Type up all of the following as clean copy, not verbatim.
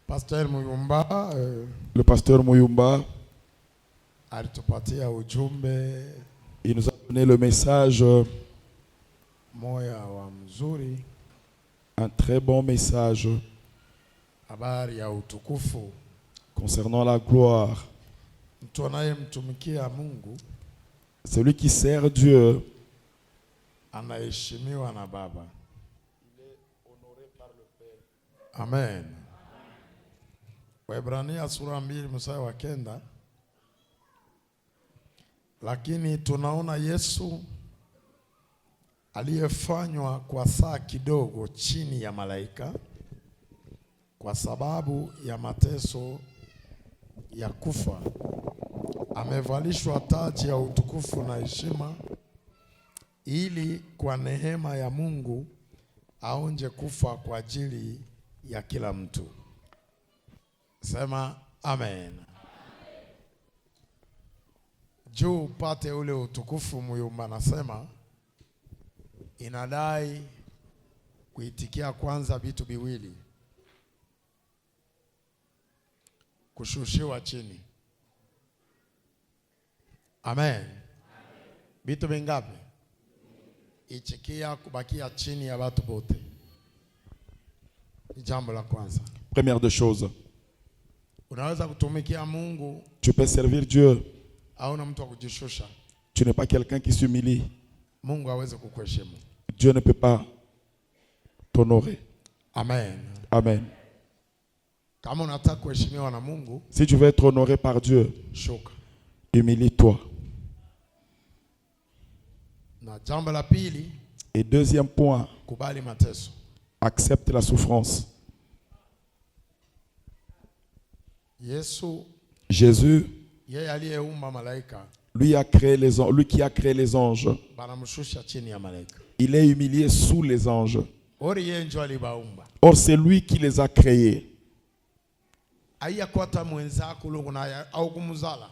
Pasteur Muyumba Le pasteur Muyumba, alitupatia ujumbe il nous a donné le message, moya wa mzuri, un très bon message habari ya utukufu. concernant la gloire. Mtu anayemtumikia Mungu Celui qui sert Dieu anaheshimiwa na Baba. Amen. Waebrania sura 2 mstari wa 9. Lakini tunaona Yesu aliyefanywa kwa saa kidogo chini ya malaika kwa sababu ya mateso ya kufa, amevalishwa taji ya utukufu na heshima, ili kwa neema ya Mungu aonje kufa kwa ajili ya kila mtu. Sema amen. Juu upate ule utukufu, Muyumba nasema inadai kuitikia kwanza vitu viwili: kushushiwa chini. Amen. Vitu vingapi? Ichikia kubakia chini ya watu bote. Jambo la kwanza. Première des choses, Unaweza kutumikia Mungu tu peux servir Dieu. hauna mtu wa kujishusha. Tu n'es pas quelqu'un qui s'humilie. Mungu hawezi kukuheshimu. Dieu ne peut pas t'honorer. Amen. Amen. Kama unataka kuheshimiwa na Mungu, Si tu veux être honoré par Dieu, shuka. humilie-toi. Na jambo la pili, Et deuxième point, kubali mateso. accepte la souffrance. Yesu Jésus, yeye aliyeumba malaika lui qui a créé les anges, banamshusha chini ya malaika. il est humilié sous les anges. Ori yeye ndio alibaumba. Or, c'est lui qui les a créés. Aiyakwata mwenzako lugu na au kumzala.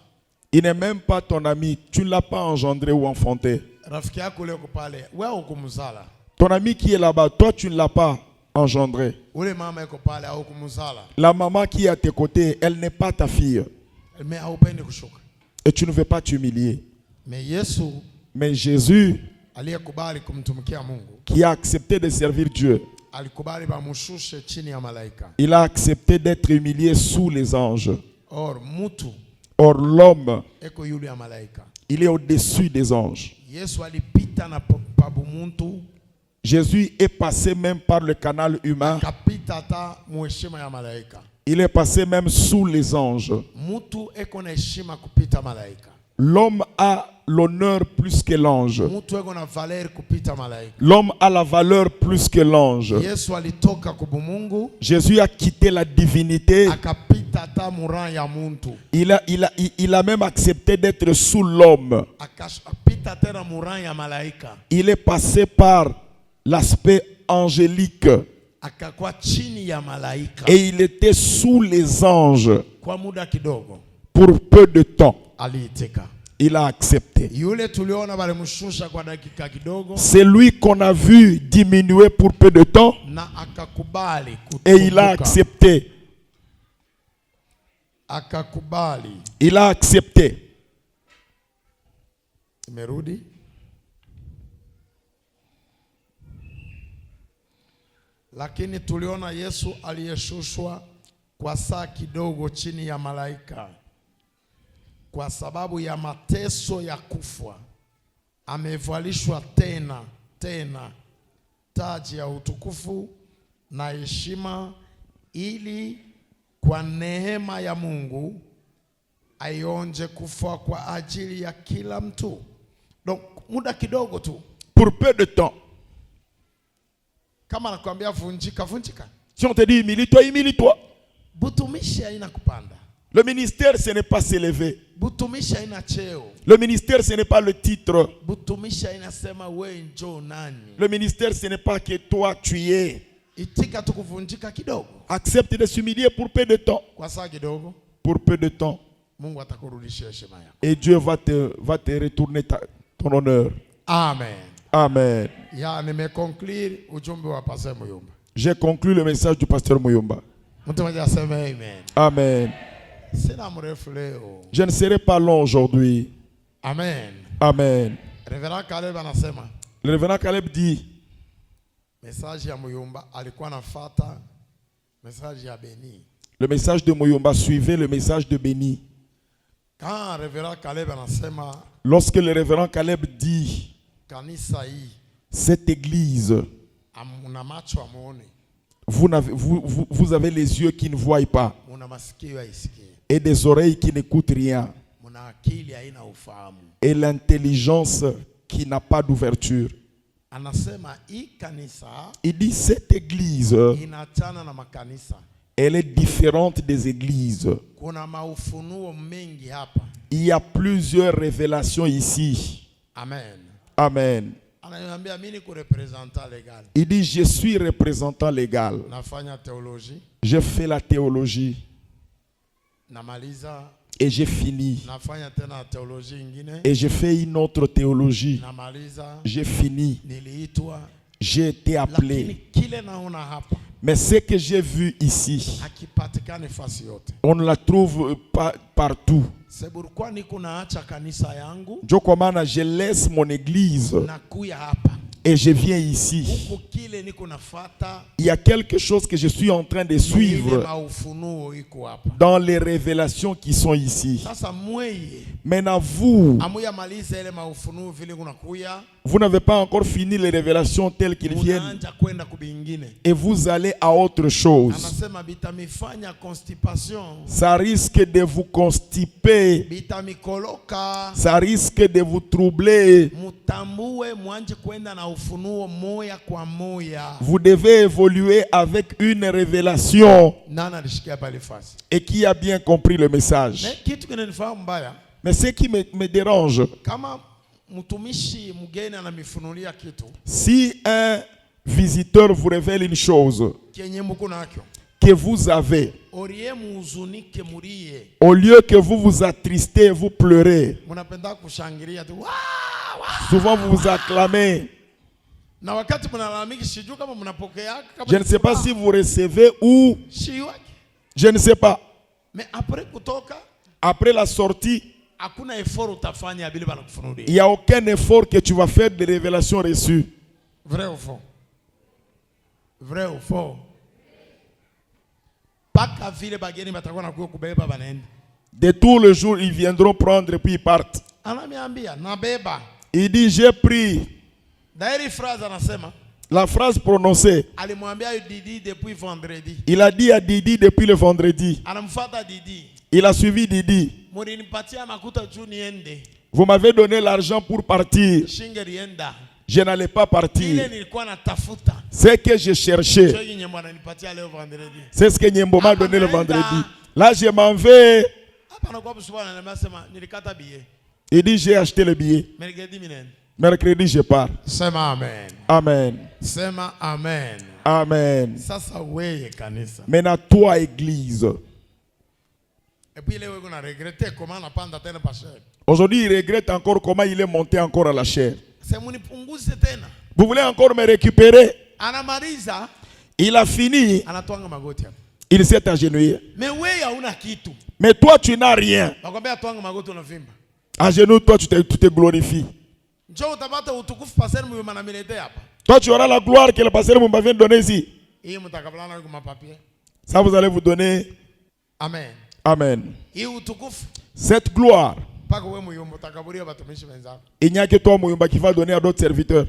Il n'est même pas ton ami. Tu ne l'as pas engendré ou enfanté. Rafiki yako leo pale, wewe ukumzala. Ton ami qui est là-bas, toi, tu ne l'as pas engendré. Ule mama yuko pale au kumzala. La maman qui est à tes côtés, elle n'est pas ta fille. Mais haupendi kushuka. Et tu ne veux pas t'humilier. Mais Yesu Mais Jésus, aliyekubali kumtumikia Mungu, qui a accepté de servir Dieu, alikubali bamushushe chini ya malaika. il a accepté d'être humilié sous les anges. Or mutu Or, l'homme, eko yule ya malaika. il est au-dessus des anges. Yesu alipita na pabu muntu, Jésus est passé même par le canal humain. kapita hata muheshima ya malaika. Il est passé même sous les anges. Mutu eko na heshima kupita malaika. L'homme a l'honneur plus que l'ange. Mutu eko na valer kupita malaika. L'homme a la valeur plus que l'ange. Yesu alitoka kubumungu, Jésus a quitté la divinité. akapita hata muran ya muntu. Il a même accepté d'être sous l'homme. Akapita tena muran ya malaika. Il est passé par l'aspect angélique. Akakuwa chini ya malaika. Et il était sous les anges Kwa muda kidogo pour peu de temps. aliitika. Il a accepté. Yule tuliona balimshusha kwa dakika kidogo C'est lui qu'on a vu diminuer pour peu de temps. na akakubali Et il a kutukuka. accepté. Akakubali. Il a accepté. Imerudi. Lakini tuliona Yesu aliyeshushwa kwa saa kidogo chini ya malaika kwa sababu ya mateso ya kufa, amevalishwa tena taji ya utukufu na heshima, ili kwa neema ya Mungu aionje kufa kwa ajili ya kila mtu. Donc muda kidogo tu. Pour peu de temps. Kama nakwambia vunjika, vunjika. Si on te dit humilie-toi, humilie-toi. Butumishi haina kupanda. Le ministère, ce n'est pas s'élever. Butumishi haina cheo. Le ministère, ce n'est pas le titre. Butumishi haina sema we njoo nani. Le ministère, ce n'est pas que toi, tu y es. Itika tu kuvunjika kidogo. Accepte de s'humilier pour peu de temps. Kwa saa kidogo, Pour peu de temps. Mungu atakurudishia heshima yako. Et Dieu va te retourner ton honneur. Amen. Amen. Ya nimeconclure ujumbe wa Pastor Muyumba. J'ai conclu le message du pasteur Muyumba. Mtu mmoja aseme amen. Amen. Sina mrefu leo. Je ne serai pas long aujourd'hui. Amen. Amen. Reverend Caleb anasema Le révérend Caleb dit, message ya Muyumba alikuwa anafuata message ya Beni. le message de Muyumba suivait le message de Béni. Quand Reverend Caleb anasema Lorsque le révérend Caleb dit, kanisa hii cette église, una macho amuone, vous avez les yeux qui ne voient pas una masikio yaisikie, et des oreilles qui n'écoutent rien muna akili haina ufahamu. et l'intelligence qui n'a pas d'ouverture. Anasema hii kanisa Il dit, cette église, inachana na makanisa. elle est différente des églises. Kuna maufunuo mengi hapa. Il y a plusieurs révélations ici. Amen. Amen. Ananiambia mimi niko representant legal. Il dit, je suis représentant légal. Nafanya théologie. Je fais la théologie Namaliza. et j'ai fini. Nafanya tena théologie ingine. Et je fais une autre théologie. Namaliza. J'ai fini. Niliitwa. J'ai été Lakini appelé. kile naona hapa Mais ce que j'ai vu ici, hakipatikani fasi yote. on ne la trouve pas partout. C'est pourquoi niko naacha kanisa yangu Jokomana, je laisse mon église nakuya hapa. et je viens ici. Huko kile niko nafuata Il y a quelque chose que je suis en train de ile suivre maufunuo iko hapa. dans les révélations qui sont ici. Sasa mweye Maintenant, vous, amuya maliza ile maufunuo vile kunakuya vous n'avez pas encore fini les révélations telles qu'ils viennent unaanja kwenda kubingine. et vous allez à autre chose. Anasema bitamifanya constipation, Ça risque de vous constiper. bitamikoloka. Ça risque de vous troubler. Mutambue mwanje kwenda na ufunuo moya kwa moya. Vous devez évoluer avec une révélation. Nana alishikia pale fasi. Et qui a bien compris le message. Na kitu kinanifahamu mbaya, Mais ce qui me dérange, kama mtumishi mgeni anamifunulia kitu si un visiteur vous révèle une chose kenye mko nakyo, que vous avez, orie muhuzunike murie, au lieu que vous vous attristez, vous pleurez, mnapenda kushangilia tu souvent vous vous acclamez. na wakati mnalalamiki, sijui kama mnapokea kama Je ne sais pas si vous recevez ou je ne sais pas. mais après kutoka Après la sortie, hakuna effort utafanya bila banakufunulia. il n'y a aucun effort que tu vas faire de révélation reçue. Vrai ou faux? Vrai ou faux? Paka vile bageni batakuwa nakuwa kubeba banaenda. De tous les jours, ils viendront prendre et puis ils partent. Ananiambia nabeba. Il dit, j'ai pris. Dairi phrase anasema. La phrase prononcée. Alimwambia Didi depuis vendredi. Il a dit à Didi depuis le vendredi. Anamfuata Didi. Il a suivi Didi. Mulinipatia makuta juu niende. Vous m'avez donné l'argent pour partir. Shingerienda. Je n'allais pas partir. Ile nilikuwa natafuta. Ce que je cherchais. Jogi Nyembo ananipatia leo vendredi. C'est ce que Nyembo m'a donné le vendredi. Là, je m'en vais. Hapa nakuwa msubana anasema nilikata billet. Il dit, j'ai acheté le billet. Mercredi minen. Mercredi, je pars. Sema amen. Amen. Sema amen. Amen. Sasa weye kanisa. Maintenant, toi, église. Et puis leo on a regretté comment on a panda tena pa chair. Aujourd'hui, il regrette encore comment il est monté encore à la chair. C'est munipunguze tena. Vous voulez encore me récupérer? Anamaliza. Il a fini. Anatwanga magoti hapa. Il s'est agenouillé. Mais wewe hauna kitu. Mais toi, tu n'as rien. Nakwambia twanga magoti unavimba. À genoux, toi, tu te glorifies. Njoo utapata utukufu pastor Muyumba anamilete hapa. Toi, tu auras la gloire que le pasteur Muyumba vient de donner ici. Hii mtakabalana kwa mapapier. Ça, vous allez vous donner. Amen. Amen. Hii utukufu. Cette gloire, Paka wewe Muyumba utakaburia batumishi wenzako. il n'y a que toi, Muyumba, qui va donner à d'autres serviteurs.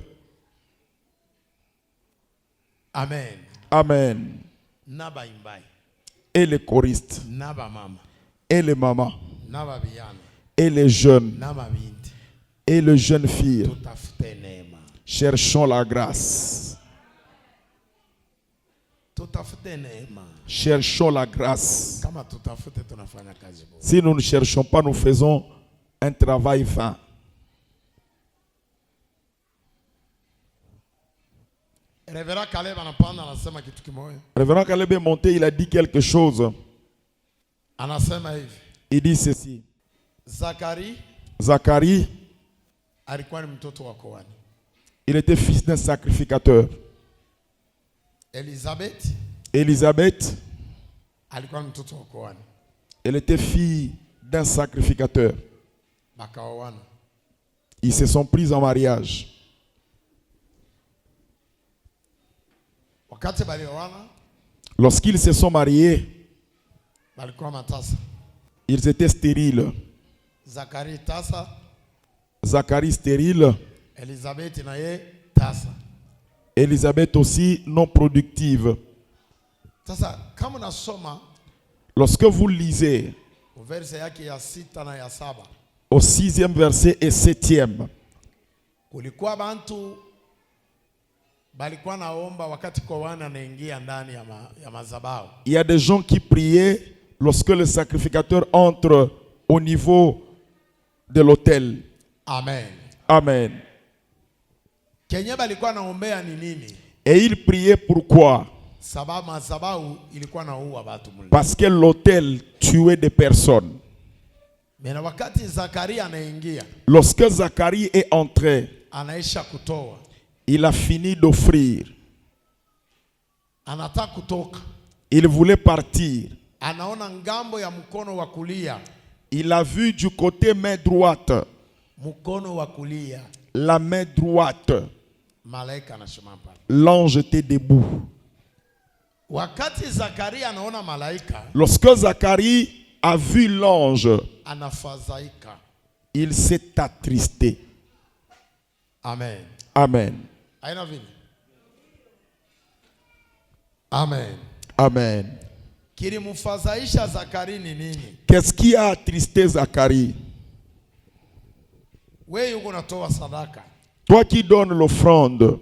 Amen. Amen. Naba imbai. Et les choristes. Naba mama. Et les mamans. Naba vijana. Et les jeunes. Naba binti. Et les jeunes filles. Tutafute neema. Cherchons la grâce. Tutafute neema. Cherchons la grâce. Kama tutafute tunafanya kazi bora. Si nous ne cherchons pas, nous faisons un travail vain. Révérend Caleb anapanda anasema kitu kimoja. Révérend Caleb est monté, il a dit quelque chose. Anasema hivi. Il dit ceci. Zacharie Zacharie, alikuwa ni mtoto wa Kohani. il était fils d'un sacrificateur. Elisabeth Élisabeth alikuwa mtoto wa kuhani. Elle était fille d'un sacrificateur. Bakaoana. Ils se sont pris en mariage. Wakati balioana, Lorsqu'ils se sont mariés, balikuwa matasa. ils étaient stériles. Zakari tasa, Zacharie stérile, Elizabeth na ye tasa. Élisabeth aussi non productive. Sasa kama unasoma Lorsque vous lisez verse yake ya 6 na ya 7, au 6e verset et 7e, kulikuwa bantu balikuwa naomba wakati kuhani anaingia ndani ya madhabahu. il y a des gens qui priaient lorsque le sacrificateur entre au niveau de l'autel. Amen. Amen. Kenye balikuwa naombea ni nini? Et ils priaient pourquoi? Sababu madhabahu ilikuwa naua watu mle. Parce que l'autel tuait des personnes. Mais wakati Zakaria anaingia, Lorsque Zacharie est entré, anaisha kutoa, il a fini d'offrir. anataka kutoka, Il voulait partir. anaona ngambo ya mkono wa kulia, Il a vu du côté main droite, mkono wa kulia, la main droite. malaika anasimama pale. L'ange était debout. Wakati Zakaria anaona malaika, Lorsque Zacharie a vu l'ange, anafadhaika. il s'est attristé. Amen. Amen. Haina vile. Amen. Amen. Kilimfadhaisha Zakaria ni nini? Qu'est-ce qui a attristé Zacharie? Wewe yuko unatoa sadaka, Toi qui donnes l'offrande,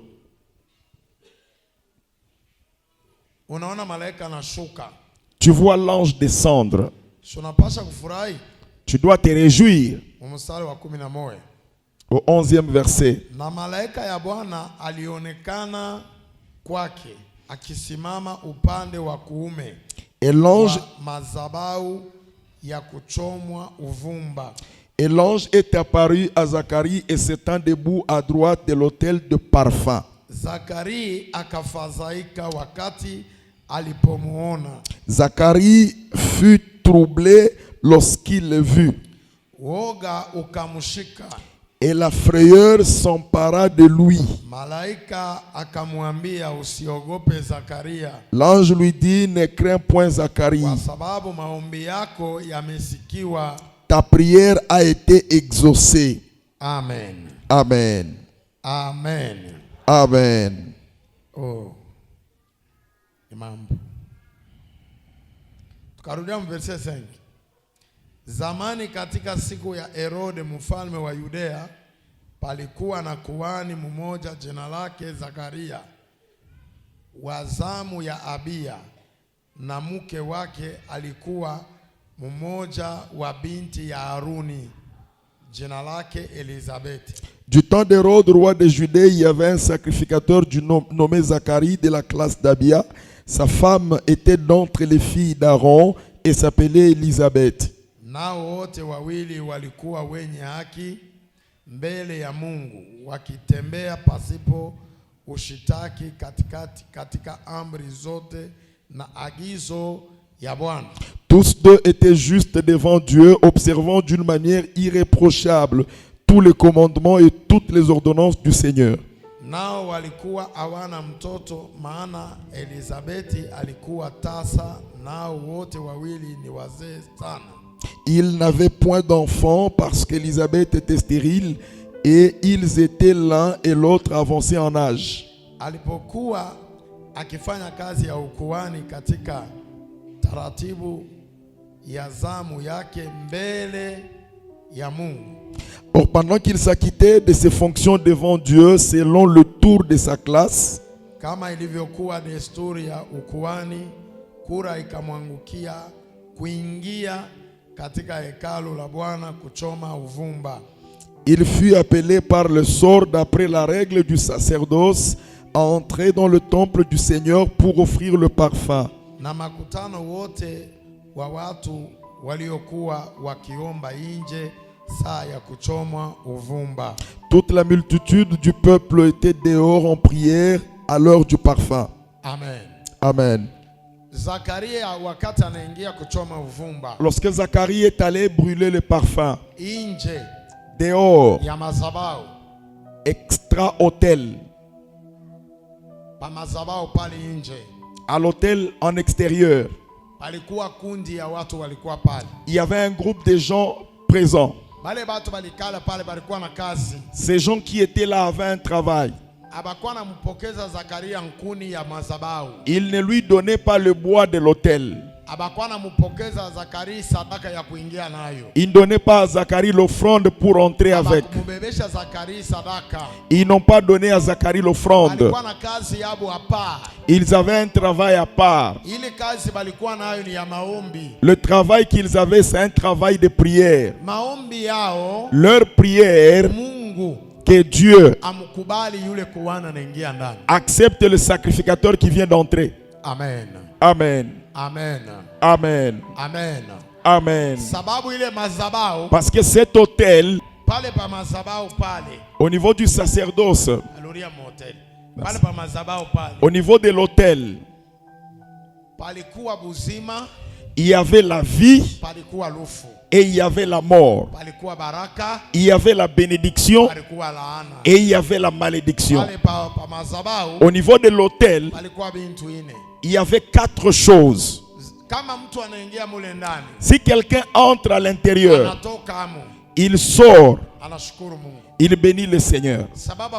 unaona malaika anashuka, tu vois l'ange descendre. unapaswa kufurahi. Tu dois te réjouir. Mstari wa 11. Au 11e verset. Na malaika ya Bwana alionekana kwake akisimama upande wa kuume Et l'ange wa madhabahu ya kuchomwa uvumba. Et l'ange est apparu à Zacharie et s'étant debout à droite de l'autel de parfum. Zakaria akafadhaika wakati alipomuona. Zacharie fut troublé lorsqu'il le vit. Woga ukamshika. Et la frayeur s'empara de lui. Malaika akamwambia, usiogope Zakaria, L'ange lui dit, ne crains point Zacharie. kwa sababu maombi yako yamesikiwa. Ta prière a été exaucée. Amen. Amen. Amen. Amen. Oh. Ni mambo. Tukarudia verse 5. Zamani katika siku ya Herode mfalme wa Yudea, palikuwa na kuhani mmoja jina lake Zakaria, wa zamu ya Abia, na mke wake alikuwa mmoja wa binti ya Haruni, jina lake Elizabeth. Du temps d'Hérode, roi de Judée, il y avait un sacrificateur nommé Zacharie de la classe d'Abia. Sa femme était d'entre les filles d'Aaron et s'appelait Élisabeth. Nao wote wawili walikuwa wenye haki mbele ya Mungu, wakitembea pasipo ushitaki katika amri zote na agizo ya Bwana. Tous deux étaient justes devant Dieu, observant d'une manière irréprochable tous les commandements et toutes les ordonnances du Seigneur. Nao walikuwa hawana mtoto, maana Elizabeti alikuwa tasa, nao wote wawili ni wazee sana. Ils n'avaient point d'enfant parce qu'Élisabeth était stérile et ils étaient l'un et l'autre avancés en âge. Alipokuwa akifanya kazi ya ukuhani katika taratibu ya zamu yake mbele ya Mungu. Or, pendant qu'il s'acquittait de ses fonctions devant Dieu selon le tour de sa classe, Kama ilivyokuwa desturi ya ukuhani, kura ikamwangukia kuingia katika hekalu la Bwana kuchoma uvumba. il fut appelé par le sort d'après la règle du sacerdoce à entrer dans le temple du Seigneur pour offrir le parfum. Na makutano wote wa watu waliokuwa wakiomba nje saa ya kuchomwa uvumba. Toute la multitude du peuple était dehors en prière à l'heure du parfum. Amen. Amen. Zakaria wakati anaingia kuchoma uvumba, lorsque Zacharie est allé brûler le parfum nje dehors, ya madhabahu, extra autel, pa madhabahu pale nje, à l'autel en extérieur, palikuwa kundi ya watu walikuwa pale. il y avait un groupe de gens présents. Bale batu balikala pale balikuwa na kazi. Ces gens qui étaient là avaient un travail. Abakuwa na mpokeza Zakaria nkuni ya madhabahu. Ils ne lui donnaient pas le bois de l'autel. Abakuwa na mpokeza Zakaria sadaka ya kuingia nayo. Ils ne donnaient pas à Zacharie l'offrande pour entrer avec. Abakumubebesha Zakaria sadaka. Ils n'ont pas donné à Zacharie l'offrande. Balikuwa na kazi yabo hapa. Ils avaient un travail à part. Ile kazi balikuwa nayo ni ya maombi. Le travail qu'ils avaient, c'est un travail de prière. Maombi yao, Leur prière, Mungu que Dieu amkubali yule kuhani anaingia ndani. accepte le sacrificateur qui vient d'entrer. Amen. Amen. Amen. Amen. Amen. Amen. Sababu ile madhabahu Parce que cet autel, pale pa madhabahu pale. au niveau du sacerdoce, Aloria motel. Pale pa madhabahu pale. au niveau de l'autel, Palikuwa buzima, il y avait la vie palikuwa lufu. et il y avait la mort. Palikuwa baraka, Il y avait la bénédiction palikuwa laana. et il y avait la malédiction. Pale pa madhabahu Au niveau de l'autel, palikuwa bintu ine. il y avait 4 choses. Kama mtu anaingia mule ndani, Si quelqu'un entre à l'intérieur, anatoka amu, il sort, anashukuru Mungu. il bénit le Seigneur. Sababu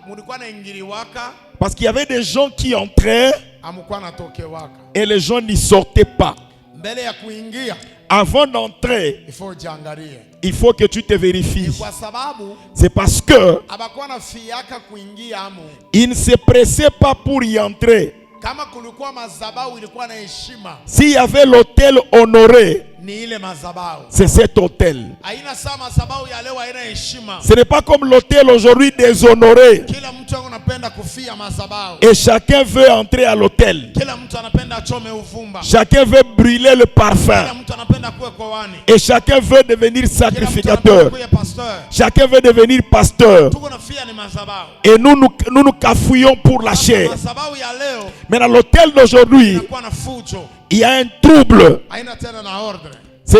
mulikuwa naingiliwaka, Parce qu'il y avait des gens qui entraient amkuwa natokewaka. et les gens n'y sortaient pas. Mbele ya kuingia, Avant d'entrer, ifo jiangalie. il faut que tu te Ni vérifies. kwa sababu C'est parce que abakuwa na fiaka kuingia amu. il ne se pressait pas pour y entrer. Kama kulikuwa madhabahu ilikuwa na heshima, S'il y avait l'autel honoré, ni ile madhabahu. c'est cet autel. Haina saa madhabahu ya leo haina heshima. Ce n'est pas comme l'autel aujourd'hui déshonoré. Kila mtu anapenda kufia madhabahu. Et chacun veut entrer à l'autel. Kila mtu anapenda achome uvumba. Chacun veut brûler le Kila parfum. mtu anapenda kuwe kwani. Et chacun veut devenir Kila mtu anapenda sacrificateur. kuwe pasteur. Chacun veut devenir pasteur. Tuko na fia ni madhabahu. Et nous cafouillons pour la chair. Madhabahu ya leo Mais dans l'autel d'aujourd'hui, inakuwa na fujo. il y a un trouble. Haina tena na ordre.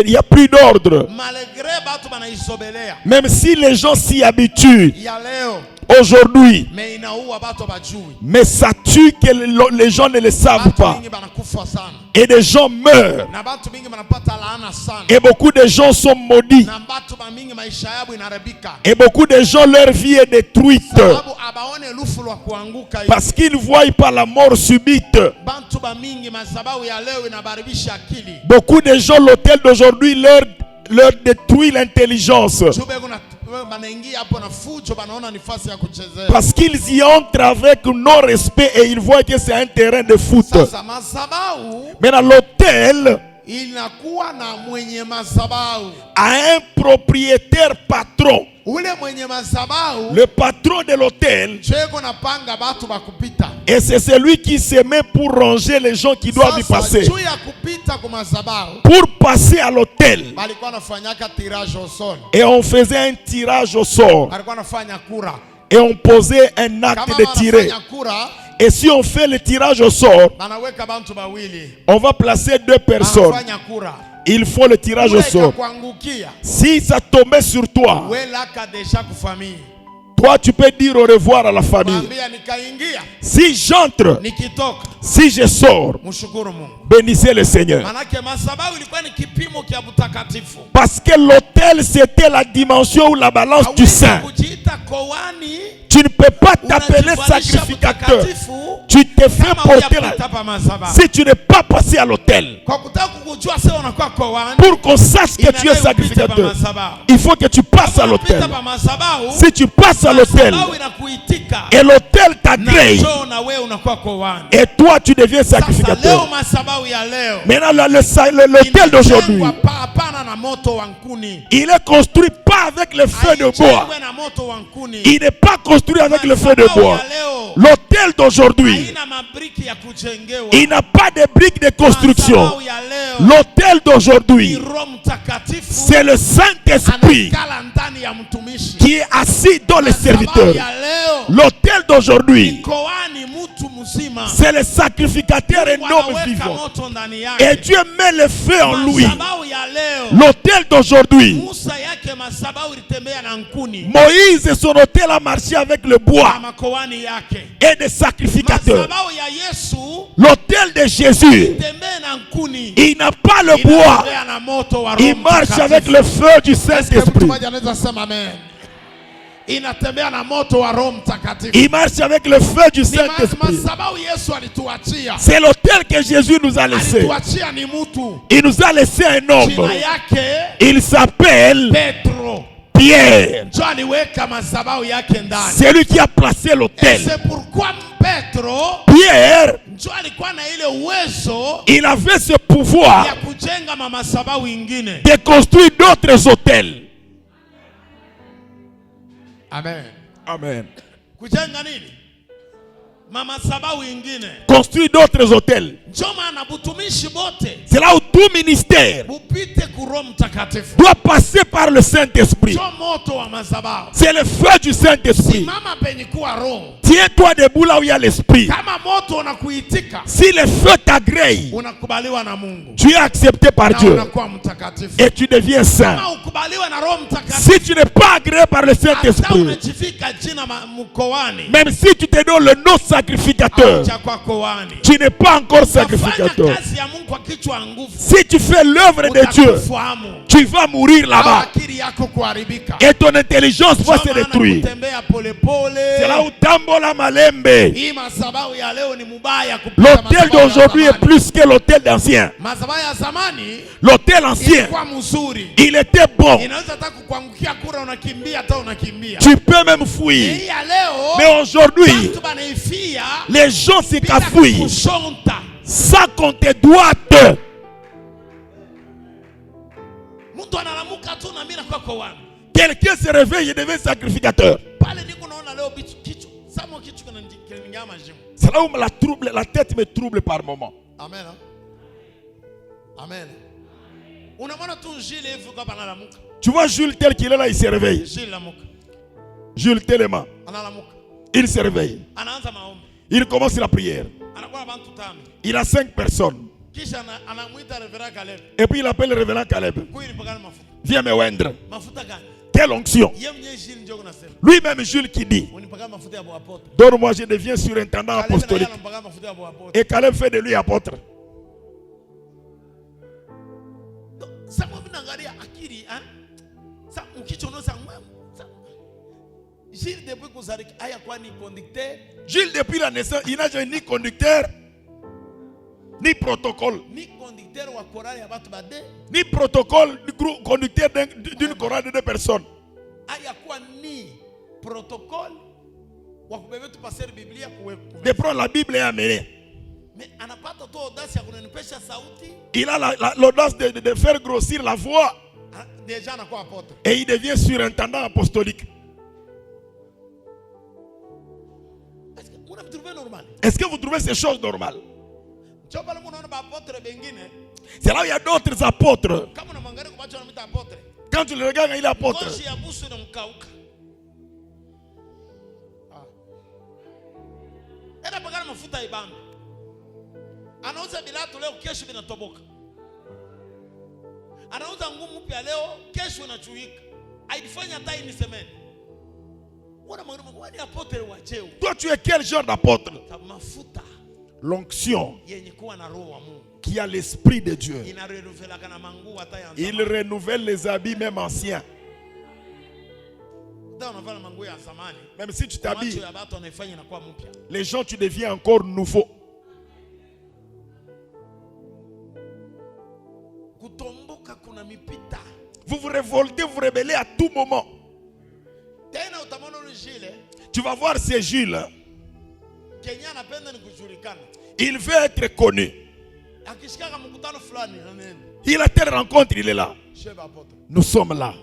Il n'y a plus d'ordre. Malgré batu banaisobelea. Même si les gens s'y habituent Ya leo aujourd'hui, me inaua batu bajui. mais ça tue que les gens ne le savent Batu pas. mingi banakufa sana. Et des gens meurent. Na batu mingi banapata laana sana. Et beaucoup de gens sont maudits. Na batu mingi maisha yabo inarabika. Et beaucoup de gens, leur vie est détruite. Sababu abaone lufu lwa kuanguka hivi. Parce qu'ils ne voient pas la mort subite. Bantu mingi madhabahu ya leo inabaribisha akili. Beaucoup de gens, l'autel d'aujourd'hui leur détruit l'intelligence. Jube kuna banaingia hapo na fujo banaona nafasi ya kuchezea. Parce qu'ils y entrent avec non-respect et ils voient que c'est un terrain de foot. Sasa madhabahu Mais dans l'autel, inakuwa na mwenye madhabahu. à un propriétaire patron. Ule mwenye madhabahu Le patron de l'autel, cheko napanga batu bakupita. et c'est celui qui se met pour ranger les gens qui doivent y Sasa passer. juu ya kupita kwa madhabahu Pour passer à l'autel. balikuwa nafanyaka tirage au sol. Et on faisait un tirage au sort. Balikuwa nafanya kura. Et on posait un acte Kama de tirer. wanafanya kura, Et si on fait le tirage au sort, banaweka bantu bawili. on va placer 2 personnes. Banafanya kura. Il faut le tirage au Ule sort. ikakuangukia, Si ça tombait sur toi, welaka deja kufamii. toi tu peux dire au revoir à la famille. Mwambia nikaingia, Si j'entre, nikitoka, si je sors, mshukuru Mungu. bénissez le Seigneur. Manake madhabahu ilikuwa ni kipimo kia butakatifu. Parce que l'autel c'était la dimension ou la balance du Hawezi saint. kujiita kowani, Tu ne peux pas t'appeler unajivalisha sacrificateur. butakatifu, Tu te fais kama porter la... hujapita pa madhabahu. Si tu n'es pas passé à l'autel, Kwa kutaka kukujua sasa unakuwa kowani, pour qu'on sache que tu es inadai upite pa sacrificateur, madhabahu. il faut que tu passes à Kama unapita l'autel. pa madhabahu, Si tu passes à l'autel madhabahu inakuitika. et l'autel Na t'agrée, njoo na wewe unakuwa kowani. et toi tu deviens Sasa leo sacrificateur. madhabahu ya leo Maintenant, l'autel d'aujourd'hui, inajengwa hapana na moto wa nkuni. il est construit pas avec le feu de bois. Haijengwe na moto wa nkuni. Il n'est pas construit avec le feu de Madhabahu bois. ya leo L'autel d'aujourd'hui, haina mabriki ya kujengewa. il n'a pas de briques de construction. Madhabahu ya leo L'autel ni d'aujourd'hui, Roho Mtakatifu c'est le Saint-Esprit anakala ndani ya mtumishi. qui est assis dans les Madhabahu serviteurs. ya leo L'autel d'aujourd'hui, ni koani mtu mzima. C'est le sacrificateur et Mungu homme anaweka vivant. moto ndani Et yake. Dieu met le feu en lui. Madhabahu ya leo, L'autel d'aujourd'hui, Musa yake madhabahu ilitembea na nkuni. Moïse et son autel a marché avec le Na bois makoani yake. et des sacrificateurs. Madhabahu ya Yesu L'autel de Jésus, tembea na nkuni. il n'a pas le bois, Inatembea na moto wa Roho il marche Mtakatifu. avec le feu du Est-ce que mtu Saint-Esprit. mmoja anaweza sema amen? Inatembea na moto wa Roho Mtakatifu. Il marche avec le feu du Ni Saint-Esprit. madhabahu Yesu alituachia. C'est l'autel que Jésus nous a laissé. Alituachia ni mtu. Il nous a laissé un homme. Jina yake Il s'appelle Petro. Pierre. Ndio aliweka madhabahu yake ndani. C'est lui qui a placé Et l'autel. c'est pourquoi Petro Pierre, ndio alikuwa na ile uwezo il avait ce pouvoir ya kujenga madhabahu ingine. de construire d'autres hôtels. Amen. Amen. Kujenga nini? Madhabahu ingine. Construire d'autres hôtels. Ndio maana butumishi bote C'est là où tout ministère bupite ku Roho Mtakatifu. doit passer par le Saint-Esprit. Ndio moto wa madhabahu. C'est le feu du Saint-Esprit. Simama penye kuwa roho. Tiens-toi debout là où il y a l'Esprit. Kama moto unakuitika, Si le feu t'agrée, unakubaliwa na Mungu. tu es accepté par Na Dieu unakuwa mtakatifu. et tu deviens saint. Kama ukubaliwa na Roho Mtakatifu, Si tu n'es pas agréé par le hata Saint-Esprit, unajifika jina mkoani, même si tu te donnes le nom sacrificateur, hauja kwa koani. tu n'es pas encore Fanya sacrificateur. kazi ya Mungu kwa kichwa nguvu. Si tu fais l'œuvre de Dieu, Utakufahamu. tu vas mourir Au là-bas akili yako kuharibika. et ton intelligence va se Ndio maana détruire. kutembea polepole. C'est là où Tambola Malembe. Hii madhabahu ya leo ni mubaya kupita L'autel madhabahu ya d'aujourd'hui est zamani. plus que l'autel d'ancien. Madhabahu ya zamani L'autel ancien, ilikuwa mzuri. il était bon. Inaweza hata kukuangukia kura, unakimbia hata unakimbia. Tu peux même fuir. Hii ya leo Mais aujourd'hui, watu banaifia les gens se bila cafouillent kukushonta. sans qu'on te doite. Mtu analamuka tu na mimi nakuwa kwa wana. Quelqu'un se réveille et devient sacrificateur. Pale niko naona leo kichwa. Samo kichwa kinaninyama jimu. C'est là où la tête me trouble par moment. Amen. Amen. Unamwona tu Jules hivi kwa analamuka. Tu vois Jules tel qu'il est là, il se réveille. Jules lamuka. Jules tellement, Analamuka. il se réveille. Anaanza maombi. Il commence la prière. Anakuwa na bantu tano. Il a 5 personnes. Kisha anamuita Reverend Caleb. Et puis il appelle le révérend Caleb. Kuini mpaka mafuta. Viens me oindre. Mafuta gani? Quelle onction. Yeye mwenyewe Jules ndio kunasema. Lui-même Jules qui dit, Unipaka mafuta ya apôtre. donne-moi, je deviens surintendant Caleb na yeye apostolique. anampaka mafuta ya apôtre. Et Caleb fait de lui apôtre. Sasa mimi naangalia akili sasa ukicho unaanza Jules depuis kuzalika haya kwa ni conducteur Jules depuis la naissance, il n'a jamais ni conducteur, ni protocole. ni conducteur wa chorale ya watu bade Ni protocole, ni conducteur d'une chorale de 2 personnes. haya kwa ni protocole wa kubebe tu passer Biblia kuwe. De prendre la Bible et amener. Mais anapata tu audace ya kunipesha sauti. Il a l'audace de faire grossir la voix. Déjà anakuwa apôtre. Et il devient surintendant apostolique. Est-ce que vous trouvez ces choses normales? C'est là où il y a d'autres apôtres. Quand tu le regardes, il est apôtre. Anauza bilato leo, kesho vinatoboka. Anauza ngumu mpya leo, kesho inachuika. Haifanya hata inisemeni. Toi, tu es quel genre d'apôtre? Mafuta. L'onction Yenye kuwa na roho wa Mungu. Qui a l'esprit de Dieu. Inarenuvelaka na manguo hata ya Il zamani. renouvelle les habits même anciens. Unavaa manguo ya zamani. Même si tu t'habilles, Macho ya watu wanaifanya inakuwa mpya. les gens, tu deviens encore nouveau. Kutomboka kuna mipita. Vous vous révoltez, vous rebellez à tout moment. Tena utamwona ule Jules. Tu vas voir ces Jules. Kenya anapenda ni kujulikana. Il veut être connu. Akishikaka mkutano fulani amen. Il a telle rencontre, il est là. Nous sommes là.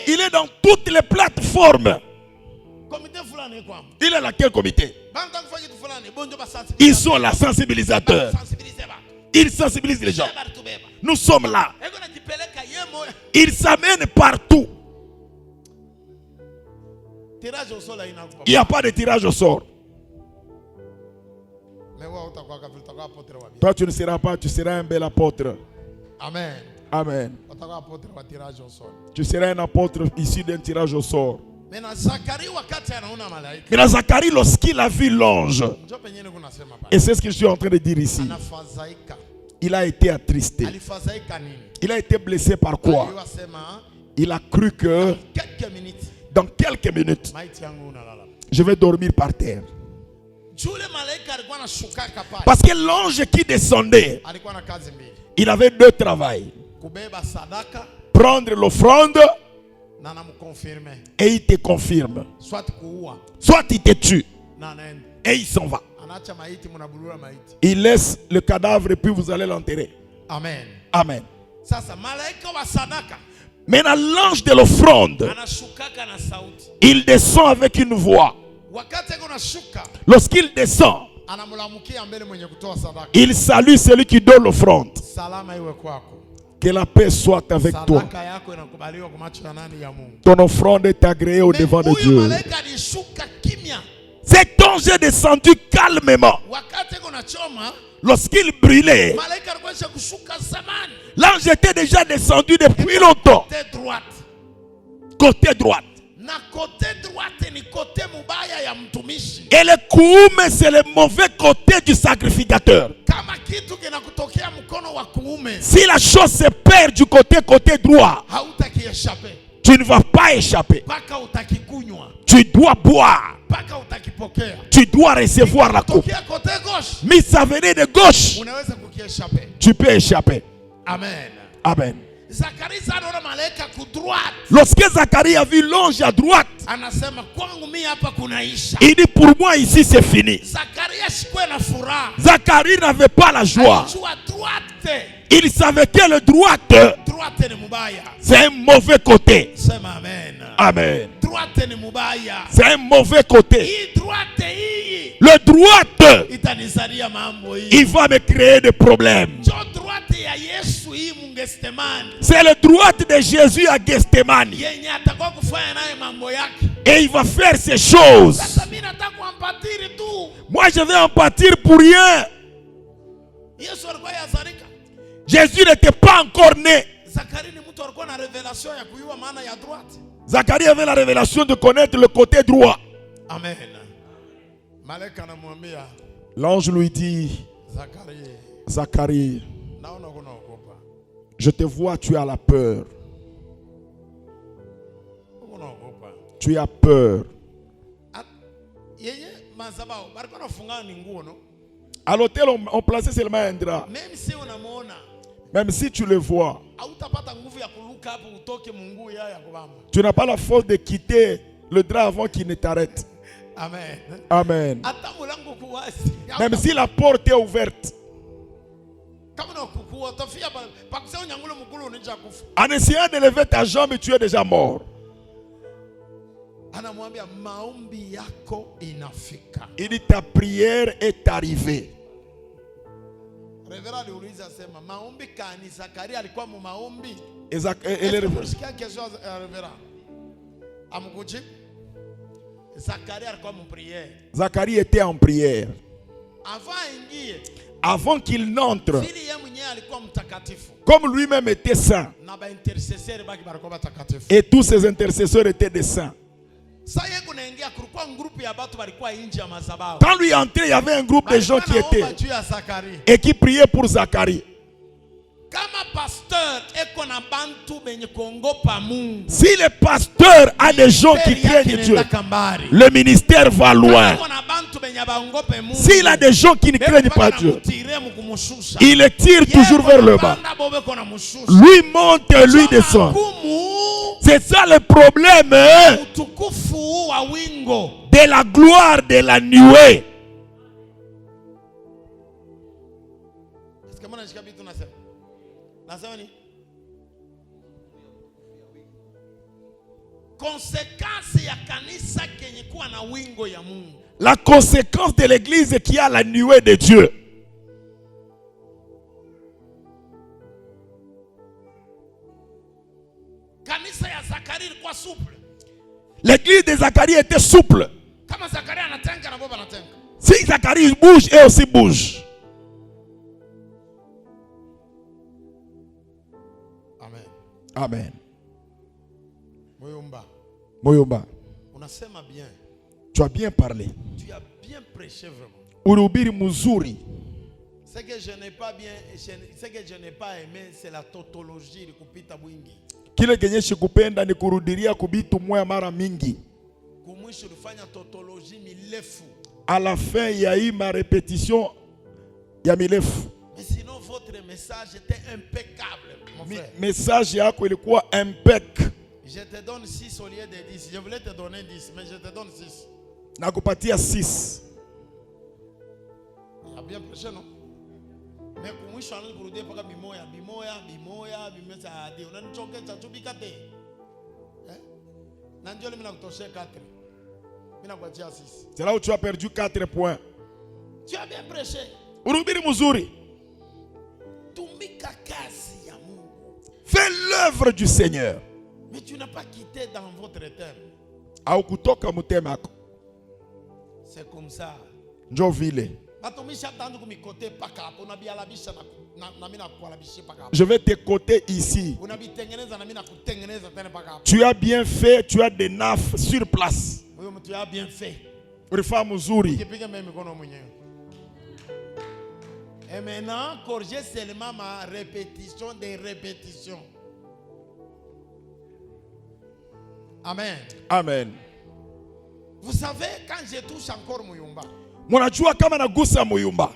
Il est dans toutes les plateformes. Il est dans quel comité? Ils sont là, sensibilisateurs. Ils sensibilisent les gens. Nous sommes là. Ils s'amènent partout. Il n'y a pas de tirage au sort. Toi, tu ne seras pas, tu seras un bel apôtre. Amen. Amen. Tu seras un apôtre issu d'un tirage au sort. Maintenant, Zacharie, lorsqu'il a vu l'ange, et c'est ce que je suis en train de dire ici, il a été attristé. Il a été blessé par quoi? Il a cru que dans quelques minutes, je vais dormir par terre. Parce que l'ange qui descendait, il avait deux travails. Prendre l'offrande et il te confirme. Soit il te tue et il s'en va. Il laisse le cadavre et puis vous allez l'enterrer. Amen. Amen. Maintenant, l'ange de l'offrande, il descend avec une voix. Lorsqu'il descend, il salue celui qui donne l'offrande. Que la paix soit avec toi. Ton offrande est agréée au devant de Dieu. Cet ange est descendu calmement. Lorsqu'il brûlait, l'ange était déjà descendu depuis longtemps. Côté droite. Et le kuume, c'est le mauvais côté du sacrificateur. Si la chose se perd du côté droit, tu ne vas pas échapper. Tu dois boire. Tu dois recevoir la coupe. Mais ça venait de gauche, tu peux échapper. Amen. Amen. Lorsque Zacharie a vu l'ange à droite, il dit pour moi ici c'est fini. Zacharie n'avait pas la joie. Il savait que le droite, c'est un mauvais côté. Amen. C'est un mauvais côté. Le droite, il va me créer des problèmes. C'est le droite de Jésus à Gethsemane. Et il va faire ces choses. Moi je vais en pâtir pour rien. Jésus n'était pas encore né. Zacharie avait la révélation de connaître le côté droit. Amen. L'ange lui dit, Zacharie, je te vois, tu as la peur. Tu as peur. À l'hôtel, on plaçait seulement un drap. Même si tu le vois, tu n'as pas la force de quitter le drap avant qu'il ne t'arrête. Amen. Amen. Même si la porte est ouverte, en essayant de lever ta jambe, tu es déjà mort. Il dit ta prière est arrivée. Zacharie était en prière. Avant qu'il n'entre, comme lui-même était saint, et tous ses intercesseurs étaient des saints. Quand lui entrait, il y avait un groupe de gens qui étaient et qui priaient pour Zacharie. Si le pasteur a des gens qui craignent Dieu, le ministère va loin. S'il a des gens qui ne craignent pas Dieu, il les tire toujours vers le bas. Lui monte et lui descend. C'est ça le problème de la gloire de la nuée. La conséquence de l'église qui a la nuée de Dieu. L'église de Zacharie était souple. Si Zacharie bouge, eux aussi bougent. Amen. Amen. Moyomba. Moyomba, Unasema bien. tu as bien parlé. Tu as bien prêché vraiment. Ulihubiri mzuri. Ce que je n'ai pas bien, ce que je n'ai pas aimé, c'est la tautologie de kupita bwingi. Kile kenye shikupenda ni kurudiria kubitu moya mara mingi. Kumwisho ulifanya tautologie milefu. À la fin, il y a eu ma répétition. Ya milefu. Mais sinon votre message était impeccable, mon frère. Message yako ilikuwa impec. Je te donne 6 au lieu de 10. Je voulais te donner 10, mais je te donne 6. Nakupatia 6. Il a bien prêché, non? Mais kumwisho anakurudia paka bimoya ça dit unanichoke cha chubika te. Na njoo mimi nakutoshea 4. Mimi nakupatia 6. C'est là où tu as perdu 4 points. Tu as bien prêché. Ulihubiri mzuri. Tumika kazi ya Mungu. Fais l'œuvre du Seigneur. Mais tu n'as pas quitté dans votre terme. Au kutoka mutema yako. C'est comme ça. Njoo vile. Je vais te côté ici. Tu as bien fait, tu as des naffes sur place. Tu as bien fait. Et maintenant, corrigez seulement ma répétition des répétitions. Amen. Amen. Vous savez, quand je touche encore Muyumba, Munajua kama nagusa Muyumba,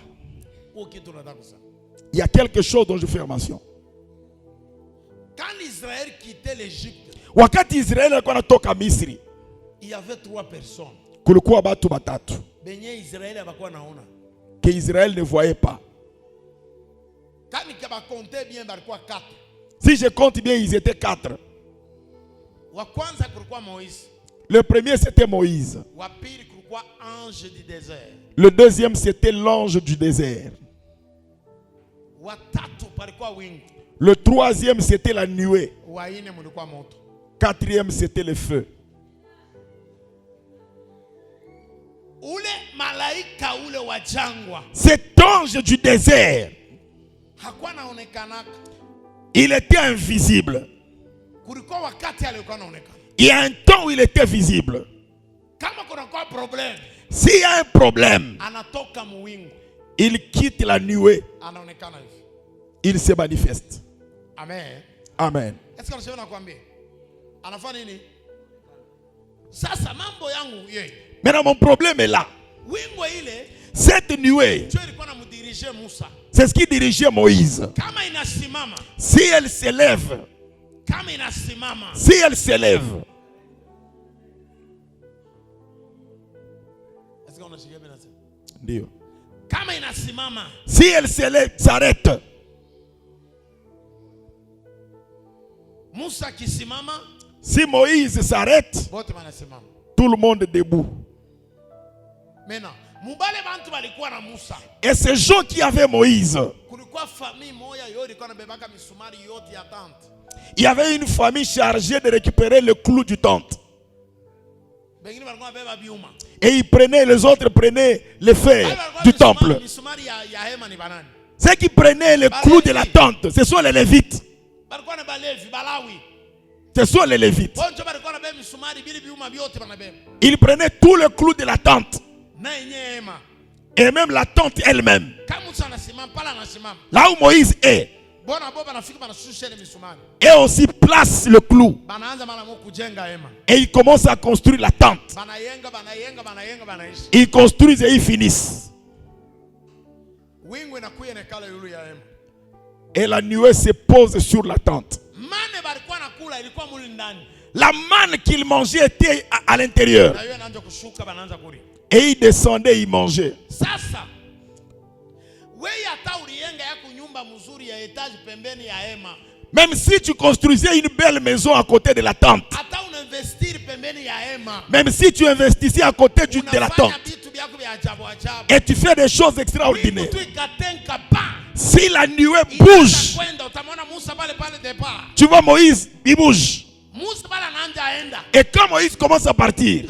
il y a quelque chose dont je fais mention. Quand Israël quittait l'Égypte, wakati Israël alikuwa anatoka Misri, il y avait 3 personnes. Kulikuwa batu batatu. Benye Israël abakuwa naona. Que Israël ne voyait pas. Quand il va compter bien, balikuwa 4. Si je compte bien, ils étaient 4. Wa kwanza kulikuwa Moïse. Le premier c'était Moïse. Wa pili kulikuwa ange du désert. Le deuxième c'était l'ange du désert. Wa tatu palikuwa wingu. Le troisième c'était la nuée. Wa ine mulikuwa moto. Quatrième c'était le feu. Ule malaika ule wa jangwa. Cet ange du désert, hakuwa naonekanaka. Il était invisible. Kulikuwa wakati alikuwa naonekana. Il y a un temps où il était visible. Kama kuna kwa problème, s'il y a un problème, anatoka muwingu. Il quitte la nuée. Anaonekana hivi. Il se manifeste. Amen. Amen. Est-ce que unasema nakwambia? Anafanya nini? Sasa mambo yangu yeye. Maintenant mon problème est là. Wingu ile, cette nuée, c'est ce qui dirigeait Moïse. Kama inasimama, si elle s'élève, kama inasimama, si elle s'élève, est-ce qu'on a shikia bien ça? Ndio. Kama inasimama, si elle s'élève, s'arrête. Musa kisimama, si Moïse s'arrête, tout le monde est debout. Maintenant, et ces gens qui avaient Moïse, il y avait une famille chargée de récupérer le clou du tente. Et ils prenaient, les autres prenaient les fers du temple. Ceux qui prenaient le clou de la tente, ce sont les Lévites. Ce sont les Lévites. Ils prenaient tout le clou de la tente. Et même la tente elle-même. Là où Moïse est. Et aussi place le clou. Et ils commencent à construire la tente. Ils construisent et ils finissent. Et la nuée se pose sur la tente. La manne qu'ils mangeaient était à l'intérieur. Et ils descendaient, ils mangeaient. Même si tu construisais une belle maison à côté de la tente, même si tu investissais à côté de la tente, et tu fais des choses extraordinaires, si la nuée bouge, tu vois Moïse, il bouge. Et quand Moïse commence à partir,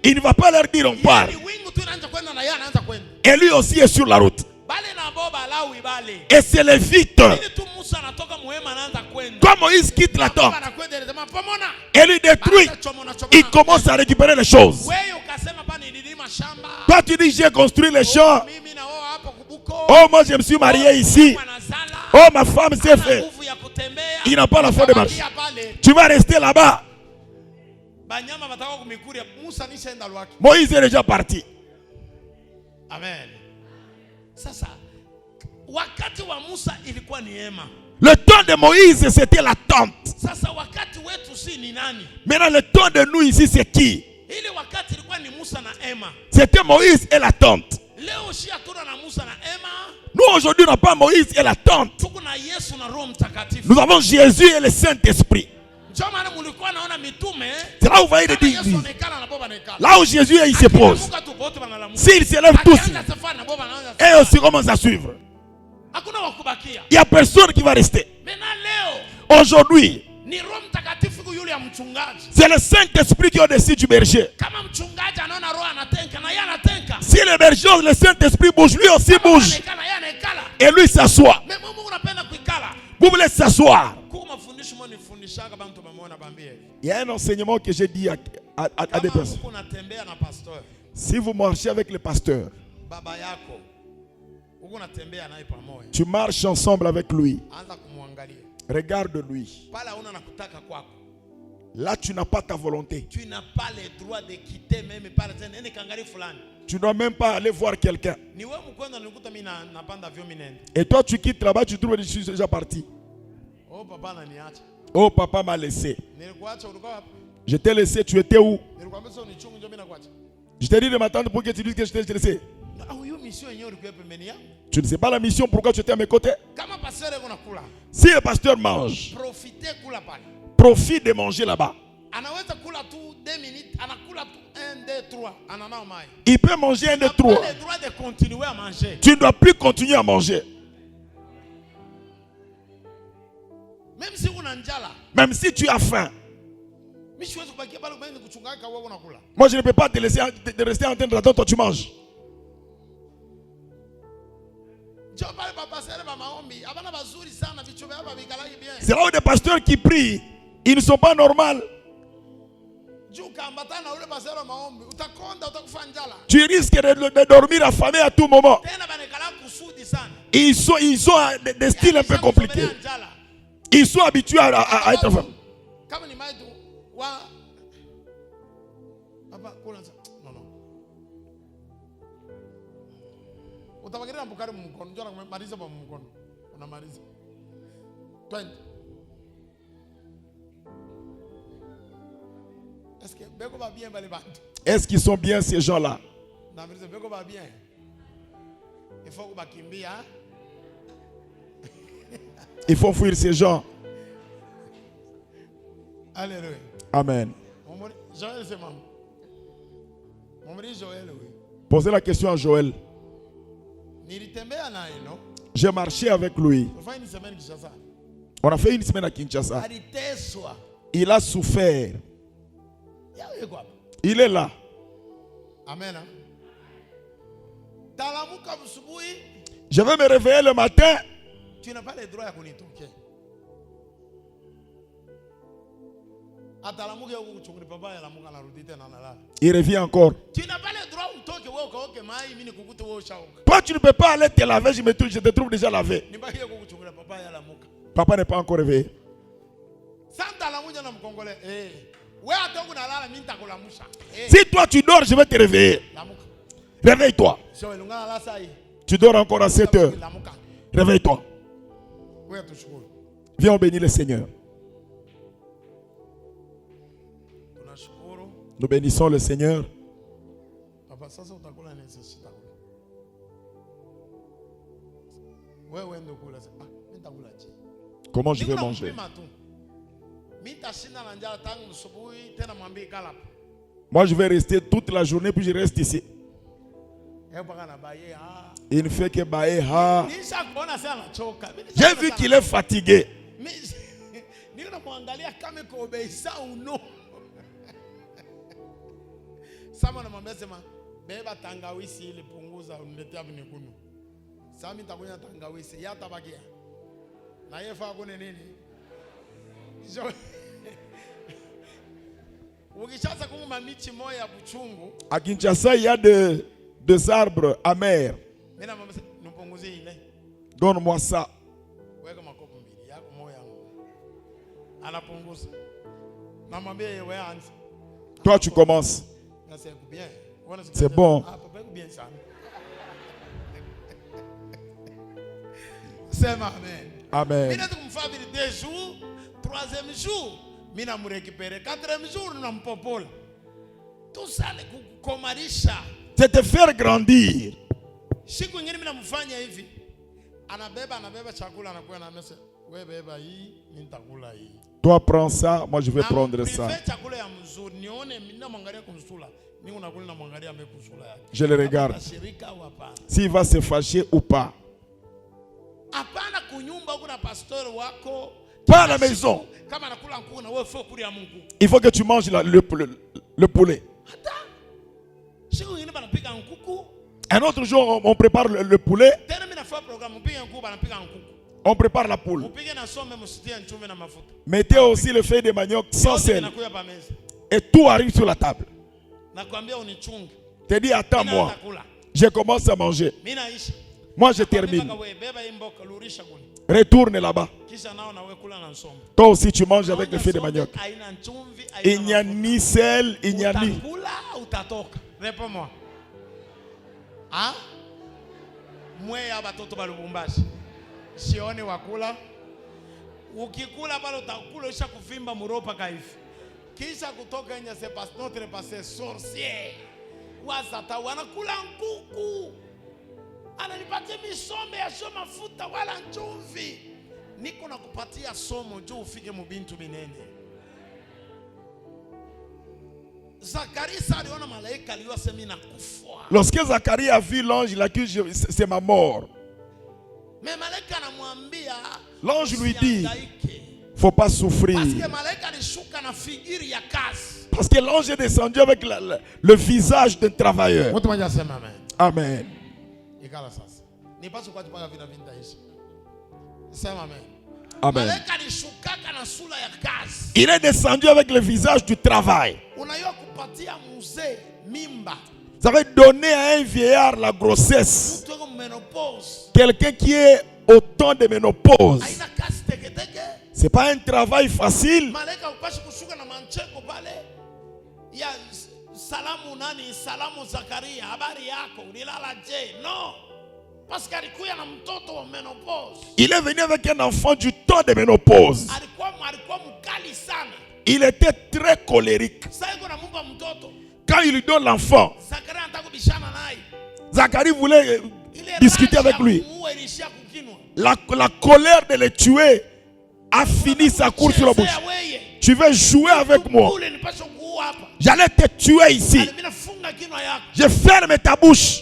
il ne va pas leur dire on part. Et lui aussi est sur la route. Et c'est les vite. Quand Moïse quitte la tente et lui détruit, il commence à récupérer les choses. Toi tu dis j'ai construit les champs. Oh moi je me suis marié ici. Oh ma femme s'est fait. Il n'a pas la force de marcher. Tu vas rester là-bas. Moïse est déjà parti. Amen. Le temps de Moïse c'était la tente. Maintenant le temps de nous ici c'est qui? C'était Moïse et la tente. Nous aujourd'hui on n'a pas Moïse et la tente. Nous avons Jésus et le Saint-Esprit. C'est là où vous voyez les dix. Là où Jésus est, il se pose. S'il se lève tous, et aussi commence à suivre. Il n'y a personne qui va rester. Aujourd'hui, c'est le Saint-Esprit qui est au-dessus du berger. Si le berger, le Saint-Esprit bouge, lui aussi bouge. Et lui s'assoit. Vous voulez s'asseoir. Il y a un enseignement que j'ai dit à des personnes. Si vous marchez avec le pasteur, tu marches ensemble avec lui. Regarde-lui. Là, tu n'as pas ta volonté. Tu n'as pas le droit de quitter même par exemple. Tu ne dois même pas aller voir quelqu'un. Et toi, tu quittes là-bas, tu trouves que je suis déjà parti. Oh, papa m'a laissé. Je t'ai laissé, tu étais où? Je t'ai dit de m'attendre pour que tu dises que je t'ai laissé. Tu ne sais pas la mission, pourquoi tu étais à mes côtés? Si le pasteur mange, profite de manger là-bas. Il peut manger 1, 2, 3. Tu ne dois plus continuer à manger. Même si tu as faim. Moi je ne peux pas te laisser de rester en train d'attendre, toi tu manges. C'est là où des pasteurs qui prient, ils ne sont pas normaux. Tu risques de dormir affamé à tout moment. Ils sont des styles un peu compliqués. Ils sont habitués à être affamés. Est-ce qu'ils sont bien ces gens-là? Il faut fuir ces gens. Alléluia. Amen. Joël, c'est maman. Posez la question à Joël. J'ai marché avec lui. On a fait une semaine à Kinshasa. Il a souffert. Il est là. Amen. Je vais me réveiller le matin. Tu n'as pas le droit à kunitoke. Il revient encore. Tu n'as pas le droit. Toi, tu ne peux pas aller te laver. Je te trouve déjà lavé. Papa n'est pas encore réveillé. Si toi tu dors, je vais te réveiller. Réveille-toi. Tu dors encore à 7 heures. Réveille-toi. Viens, on bénit le Seigneur. Nous bénissons le Seigneur. Comment je vais manger? Moi je vais rester toute la journée puis je reste ici. Il ne fait que bailler. J'ai vu qu'il est fatigué. Niko namwangalia kama iko obeisa uno. Sama namwambia sema beba tangawizi ili punguza uniletea vinikunywa. Sasa mimi nitakunywa tangawizi yata bakia. Na yeye faa kune nini? Ukishaanza kunywa michi moja ya kuchungu. À Kinshasa, il y a des arbres amers. Mimi namwambia nipunguzie ile. Donne-moi ça. Weka makopo mbili yako moja yangu. Anapunguza. Namwambia yeye wewe anza. Toi, tu commences. C'est bon. C'est amen. Amen. Mimi nakumfavili 2 jours, 3e jour, mimi namrekipere, 4e jour nampopola. Tout ça le kukomarisha. C'est te faire grandir. Siku nyingine mimi namfanya hivi. Anabeba chakula anakuwa na mesa. Wewe beba hii, mimi nitakula hii. Toi prends ça, moi je vais prendre ça. Je le regarde. S'il va se fâcher ou pas. Pas à la maison. Il faut que tu manges le poulet. Un autre jour, on prépare le poulet. On prépare la poule. Mettez aussi le feuille de manioc sans sel. Et tout arrive sur la table. Te dis, attends-moi. Je commence à manger. Moi, je termine. Retourne là-bas. Toi aussi, tu manges avec le feuille de manioc. Il n'y a ni sel, il n'y a ni... Réponds-moi. Hein? Moi, sione wakula ukikula pale utakula usha kuvimba muropa kaifi kisha kutoka nje c'est pas notre passé sorcier wazata wanakula nkuku ananipatia misombe ya shoma mafuta wala chumvi niko nakupatia somo juu ufike mubintu binene. Zacharie aliona malaika aliyosema nakufa. Lorsque Zacharie a vu l'ange, il a dit c'est ma mort. L'ange lui dit, faut pas souffrir. Parce que l'ange est descendu avec le visage d'un travailleur. Amen. Amen. Il est descendu avec le visage du travail. Ça va donner à un vieillard la grossesse. Quelqu'un qui est au temps de ménopause. Ce n'est pas un travail facile. Il est venu avec un enfant du temps de ménopause. Il était très colérique. Quand il lui donne l'enfant, Zacharie voulait discuter avec lui. La colère de le tuer a fini sa course sur la bouche. Tu veux jouer avec moi? J'allais te tuer ici. Je ferme ta bouche.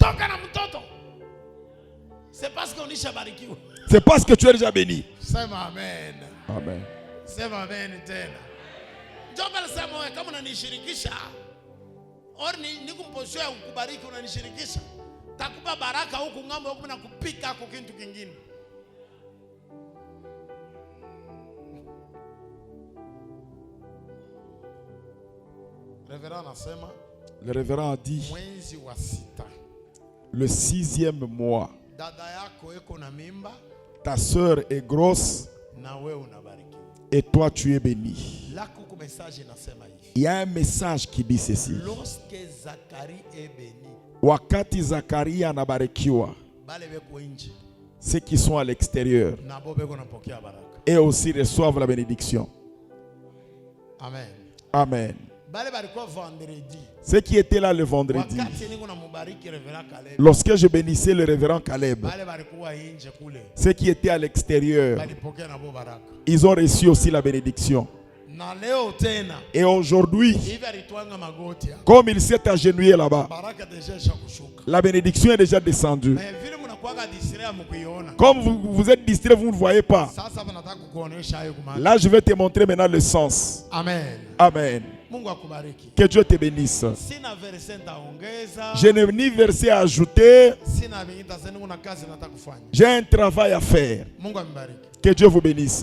C'est parce que tu es déjà béni. Amen. Amen. Takupa baraka huku ngambo huku na kupika huku kitu kingine. Le révérend a dit le 6e mois. Ta sœur est grosse et toi tu es béni. Il y a un message qui dit ceci. Lorsque Zacharie est béni, wakati Zacharie anabarikiwa, ceux qui sont à l'extérieur et aussi reçoivent la bénédiction. Amen. Amen. Ceux qui étaient là le vendredi, lorsque je bénissais le révérend Caleb, ceux qui étaient à l'extérieur, ils ont reçu aussi la bénédiction. Et aujourd'hui, comme il s'est agenouillé là-bas, la bénédiction est déjà descendue. Comme vous êtes distrait, vous ne voyez pas. Là, je vais te montrer maintenant le sens. Amen. Amen. Que Dieu te bénisse. Je n'ai ni verset à ajouter. J'ai un travail à faire. Que Dieu vous bénisse.